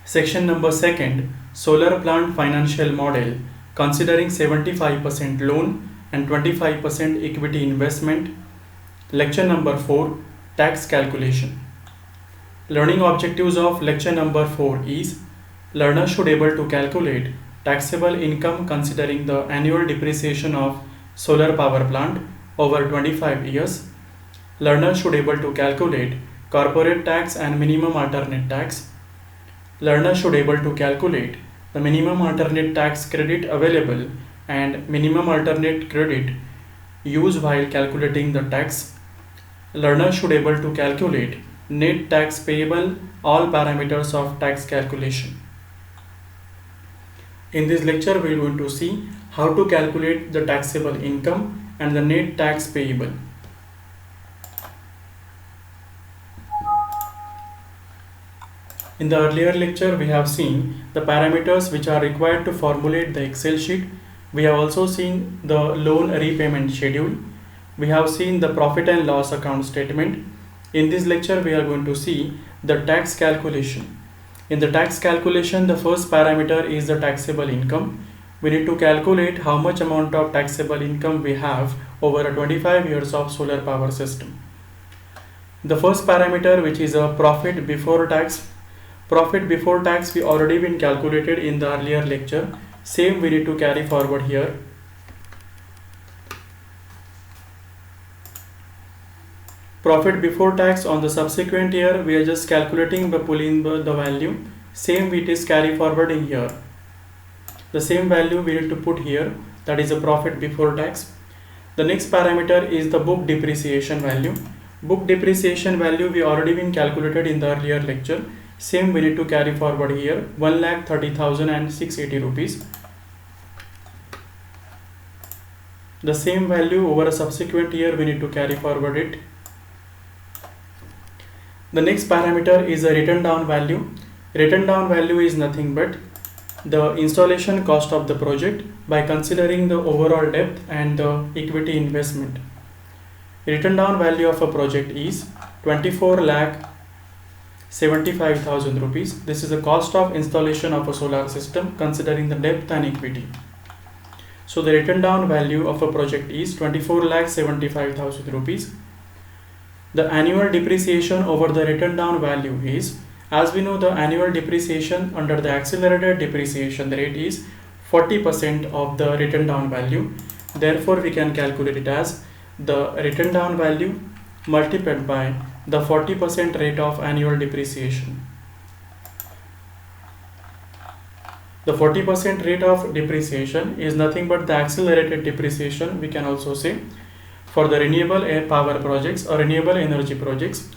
Section number 2, Solar Plant Financial Model, considering 75% loan and 25% equity investment. Lecture number 4, Tax Calculation. Learning objectives of lecture number 4 is: learner should able to calculate taxable income considering the annual depreciation of solar power plant over 25 years. Learner should able to calculate corporate tax and minimum alternate tax. Learner should able to calculate the minimum alternate tax credit available and minimum alternate credit used while calculating the tax. Learner should able to calculate net tax payable, all parameters of tax calculation. In this lecture, we are going to see how to calculate the taxable income and the net tax payable. In the earlier lecture, we have seen the parameters which are required to formulate the Excel sheet. We have also seen the loan repayment schedule. We have seen the profit and loss account statement. In this lecture, we are going to see the tax calculation. In the tax calculation, the first parameter is the taxable income. We need to calculate how much amount of taxable income we have over 25 years of solar power system. The first parameter, which is a profit before tax. Profit before tax we already been calculated in the earlier lecture. Same we need to carry forward here. Profit before tax on the subsequent year, we are just calculating by pulling the value. Same it is carry forward in here. The same value we need to put here, that is a profit before tax. The next parameter is the book depreciation value. Book depreciation value we already been calculated in the earlier lecture. Same we need to carry forward here, 1,30,680 rupees. The same value over a subsequent year we need to carry forward it. The next parameter is a written down value. Written down value is nothing but the installation cost of the project by considering the overall depth and the equity investment. Written down value of a project is 24,75,000 rupees. This is the cost of installation of a solar system considering the depth and equity. So the written down value of a project is 24,75,000 rupees. The annual depreciation over the written down value is, as we know, the annual depreciation under the accelerated depreciation, the rate is 40% of the written down value. Therefore, we can calculate it as the written down value multiplied by the 40% rate of annual depreciation. The 40% rate of depreciation is nothing but the accelerated depreciation, we can also say. For the renewable power projects or renewable energy projects,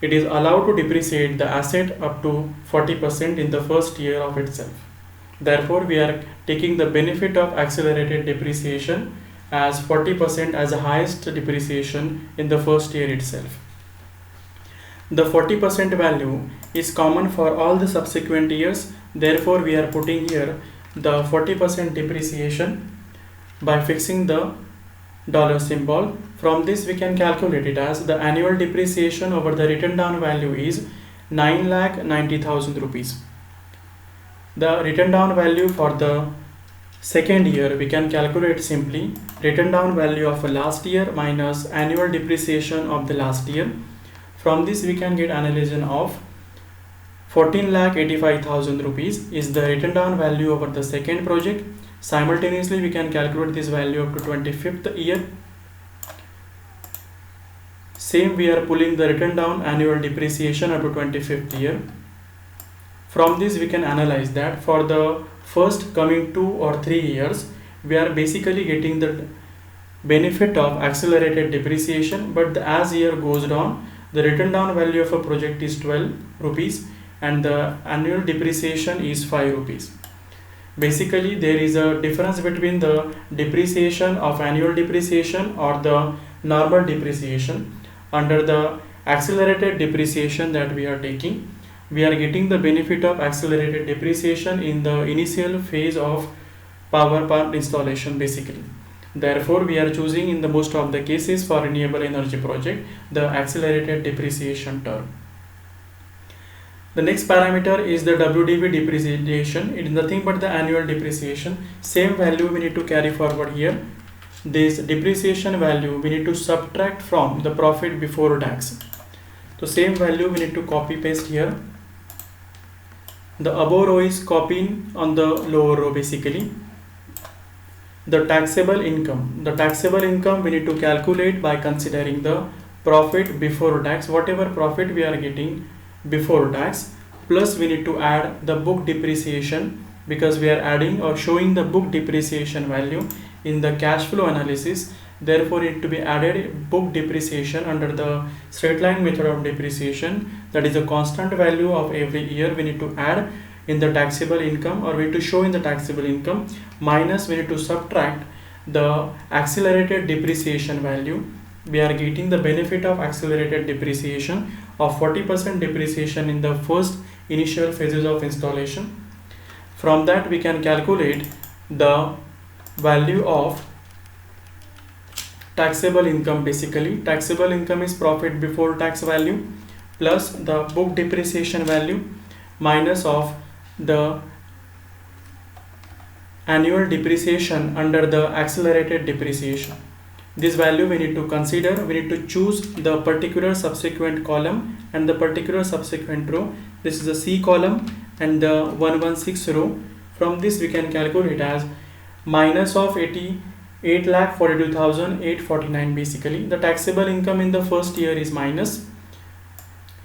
it is allowed to depreciate the asset up to 40% in the first year of itself. Therefore, we are taking the benefit of accelerated depreciation as 40% as the highest depreciation in the first year itself. The 40% value is common for all the subsequent years. Therefore, we are putting here the 40% depreciation by fixing the dollar symbol. From this we can calculate it as the annual depreciation over the written down value is 9,90,000 rupees. The written down value for the second year we can calculate simply written down value of last year minus annual depreciation of the last year. From this we can get analysis of 14,85,000 rupees is the written down value over the second project. Simultaneously, we can calculate this value up to 25th year. Same, we are pulling the written down annual depreciation up to 25th year. From this, we can analyze that for the first coming 2 or 3 years, we are basically getting the benefit of accelerated depreciation. But as year goes on, the written down value of a project is 12 rupees and the annual depreciation is 5 rupees. Basically, there is a difference between the depreciation of annual depreciation or the normal depreciation. Under the accelerated depreciation that we are taking, we are getting the benefit of accelerated depreciation in the initial phase of power plant installation basically. Therefore, we are choosing in the most of the cases for renewable energy project the accelerated depreciation term. The next parameter is the WDV depreciation. It is nothing but the annual depreciation. Same value we need to carry forward here. This depreciation value we need to subtract from the profit before tax. So same value we need to copy paste here. The above row is copying on the lower row basically. The taxable income. The taxable income we need to calculate by considering the profit before tax. Whatever profit we are getting before tax, plus we need to add the book depreciation, because we are adding or showing the book depreciation value in the cash flow analysis. Therefore it to be added book depreciation under the straight line method of depreciation, that is a constant value of every year we need to add in the taxable income, or we need to show in the taxable income, minus we need to subtract the accelerated depreciation value. We are getting the benefit of accelerated depreciation of 40% depreciation in the first initial phases of installation. From that we can calculate the value of taxable income. Basically taxable income is profit before tax value plus the book depreciation value minus of the annual depreciation under the accelerated depreciation. This value we need to consider. We need to choose the particular subsequent column and the particular subsequent row. This is the C column and the 116 row. From this we can calculate as minus of 8,42,849 basically. The taxable income in the first year is minus.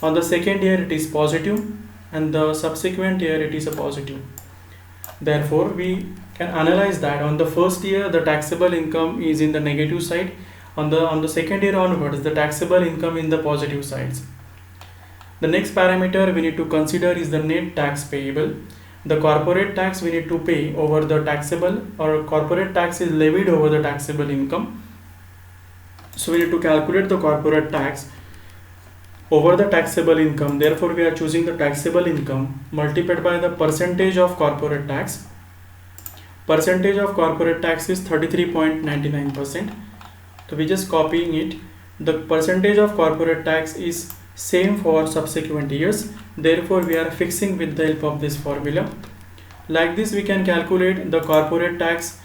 On the second year it is positive, and the subsequent year it is a positive. Therefore we can analyze that on the first year the taxable income is in the negative side, on the second year onwards the taxable income in the positive sides. The next parameter we need to consider is the net tax payable. The corporate tax we need to pay over the taxable, or corporate tax is levied over the taxable income. So we need to calculate the corporate tax over the taxable income. Therefore we are choosing the taxable income multiplied by the percentage of corporate tax. Percentage of corporate tax is 33.99%. So we just copying it. The percentage of corporate tax is same for subsequent years. Therefore we are fixing with the help of this formula. Like this we can calculate the corporate tax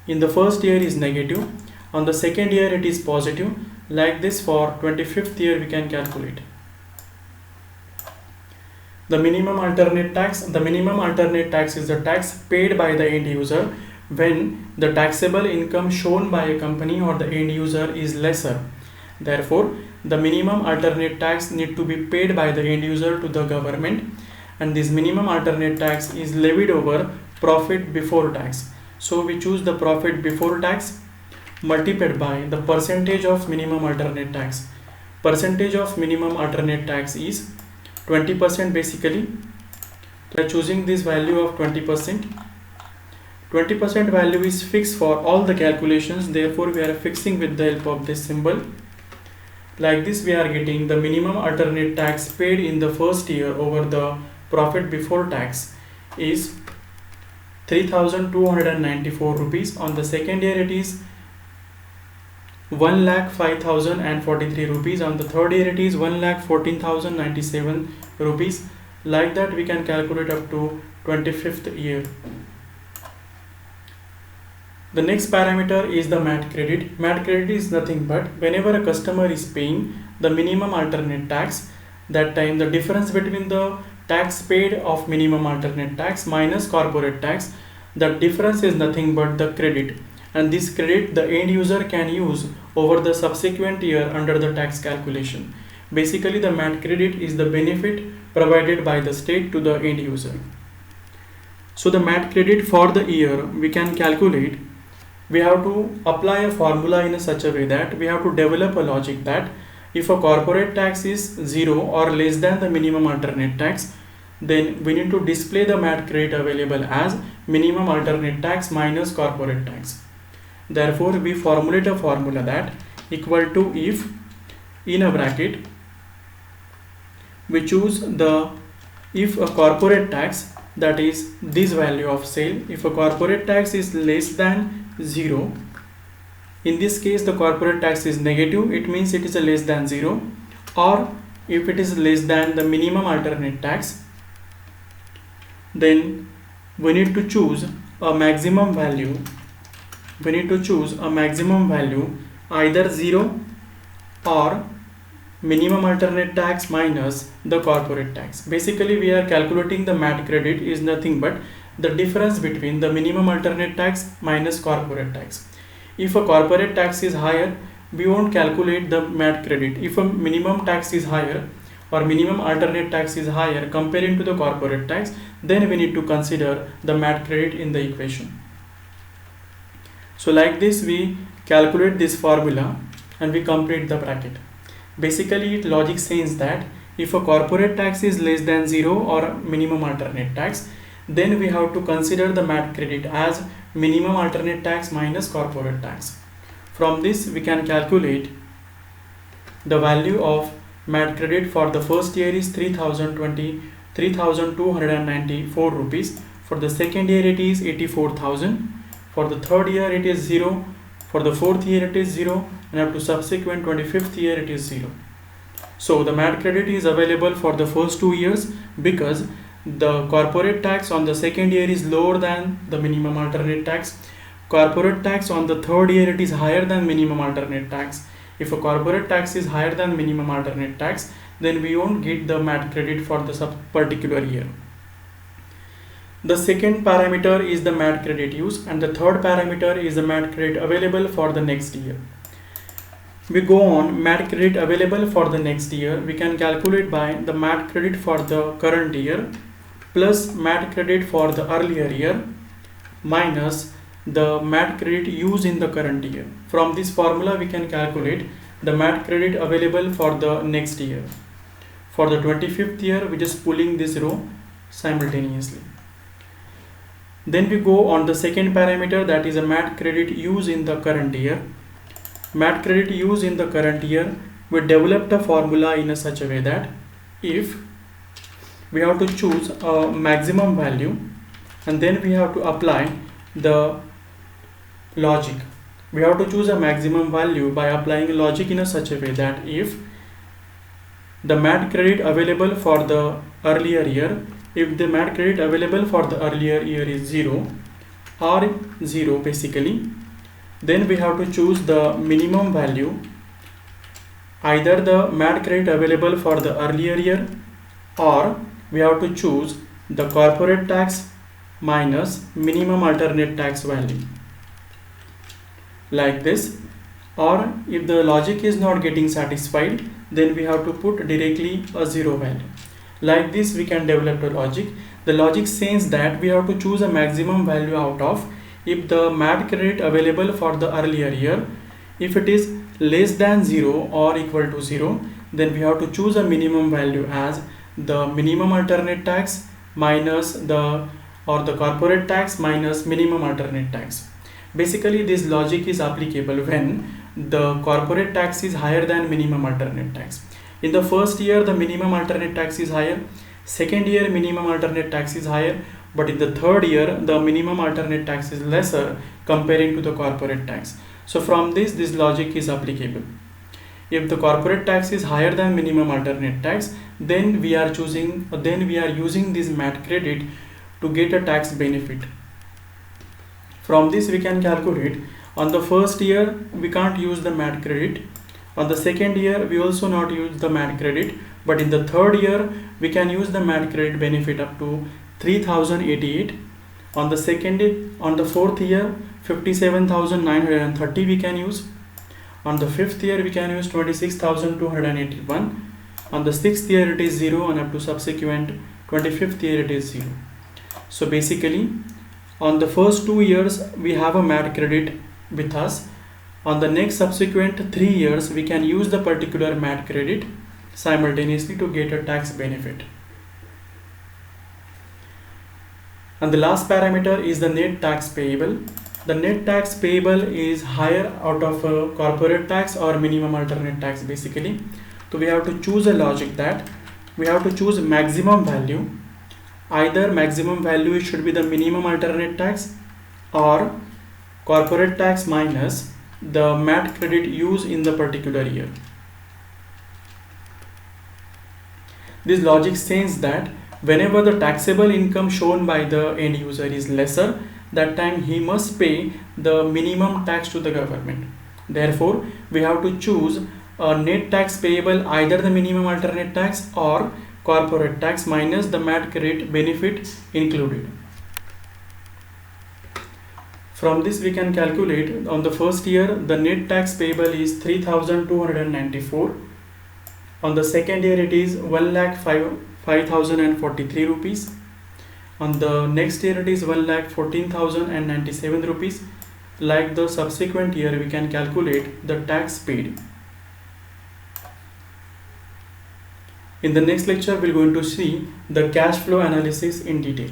in the first year is negative, on the second year it is positive. Like this for 25th year we can calculate. The minimum alternate tax. The minimum alternate tax is the tax paid by the end user when the taxable income shown by a company or the end user is lesser. Therefore the minimum alternate tax need to be paid by the end user to the government, and this minimum alternate tax is levied over profit before tax. So we choose the profit before tax multiplied by the percentage of minimum alternate tax. Percentage of minimum alternate tax is 20% basically. We are choosing this value of 20%. 20% value is fixed for all the calculations. Therefore we are fixing with the help of this symbol. Like this we are getting the minimum alternate tax paid in the first year over the profit before tax is 3,294 rupees. On the second year it is 1,05,043 rupees. On the third year it is 1,14,097 rupees. Like that we can calculate up to 25th year. The next parameter is the MAT credit. MAT credit is nothing but whenever a customer is paying the minimum alternate tax, that time the difference between the tax paid of minimum alternate tax minus corporate tax, the difference is nothing but the credit, and this credit the end user can use over the subsequent year under the tax calculation. Basically the MAT credit is the benefit provided by the state to the end user. So the MAT credit for the year we can calculate. We have to apply a formula in such a way that we have to develop a logic that if a corporate tax is 0 or less than the minimum alternate tax, then we need to display the MAT credit available as minimum alternate tax minus corporate tax. Therefore we formulate a formula that equal to if in a bracket we choose the if a corporate tax, that is this value of sale, if a corporate tax is less than 0, in this case the corporate tax is negative, it means it is a less than 0, or if it is less than the minimum alternate tax, then we need to choose a maximum value. We need to choose a maximum value, either 0 or minimum alternate tax minus the corporate tax. Basically, we are calculating the MAT credit is nothing but the difference between the minimum alternate tax minus corporate tax. If a corporate tax is higher, we won't calculate the MAT credit. If a minimum tax is higher or minimum alternate tax is higher comparing to the corporate tax, then we need to consider the MAT credit in the equation. So like this, we calculate this formula and we complete the bracket. Basically, it logic says that if a corporate tax is less than 0 or minimum alternate tax, then we have to consider the MAT credit as minimum alternate tax minus corporate tax. From this, we can calculate the value of MAT credit for the first year is 3,294 rupees. For the second year, it is 84,000. For the third year, it is 0. For the fourth year, it is 0. And up to subsequent 25th year, it is 0. So the MAT credit is available for the first 2 years because the corporate tax on the second year is lower than the minimum alternate tax. Corporate tax on the third year, it is higher than minimum alternate tax. If a corporate tax is higher than minimum alternate tax, then we won't get the MAT credit for the particular year. The second parameter is the MAT credit use, and the third parameter is the MAT credit available for the next year. We go on MAT credit available for the next year. We can calculate by the MAT credit for the current year plus MAT credit for the earlier year minus the MAT credit used in the current year. From this formula, we can calculate the MAT credit available for the next year. For the 25th year, we just pulling this row simultaneously. Then we go on the second parameter, that is a MAT credit use in the current year. MAT credit use in the current year, we developed a formula in such a way that if we have to choose a maximum value and then we have to apply the logic. We have to choose a maximum value by applying logic in such a way that if the MAT credit available for the earlier year, if the MAT credit available for the earlier year is 0 or 0 basically, then we have to choose the minimum value, either the MAT credit available for the earlier year or we have to choose the corporate tax minus minimum alternate tax value, like this. Or if the logic is not getting satisfied, then we have to put directly a 0 value. Like this, we can develop a logic. The logic says that we have to choose a maximum value out of if the MAT credit available for the earlier year, if it is less than 0 or equal to 0, then we have to choose a minimum value as the minimum alternate tax minus the corporate tax minus minimum alternate tax. Basically, this logic is applicable when the corporate tax is higher than minimum alternate tax. In the first year, the minimum alternate tax is higher. Second year, minimum alternate tax is higher. But in the third year, the minimum alternate tax is lesser comparing to the corporate tax. So from this logic is applicable. If the corporate tax is higher than minimum alternate tax, then we are using this MAT credit to get a tax benefit. From this, we can calculate on the first year we can't use the MAT credit. On the second year, we also not use the MAT credit. But in the third year, we can use the MAT credit benefit up to 3,088. On the fourth year, 57,930 we can use. On the fifth year, we can use 26,281. On the sixth year, it is 0, and up to subsequent 25th year, it is 0. So basically, on the first 2 years, we have a MAT credit with us. On the next subsequent 3 years, we can use the particular MAT credit simultaneously to get a tax benefit. And the last parameter is the net tax payable. The net tax payable is higher out of a corporate tax or minimum alternate tax basically. So we have to choose a logic that we have to choose maximum value. Either maximum value should be the minimum alternate tax or corporate tax minus the MAT credit used in the particular year. This logic says that Whenever the taxable income shown by the end user is lesser, that time he must pay the minimum tax to the government. Therefore, we have to choose a net tax payable, either the minimum alternate tax or corporate tax minus the MAT rate benefit included. From this we can calculate on the first year the net tax payable is 3,294. On the second year it is 1,05,043 rupees. On the next year it is 1,14,097 rupees. Like the subsequent year we can calculate the tax paid. In the next lecture we are going to see the cash flow analysis in detail.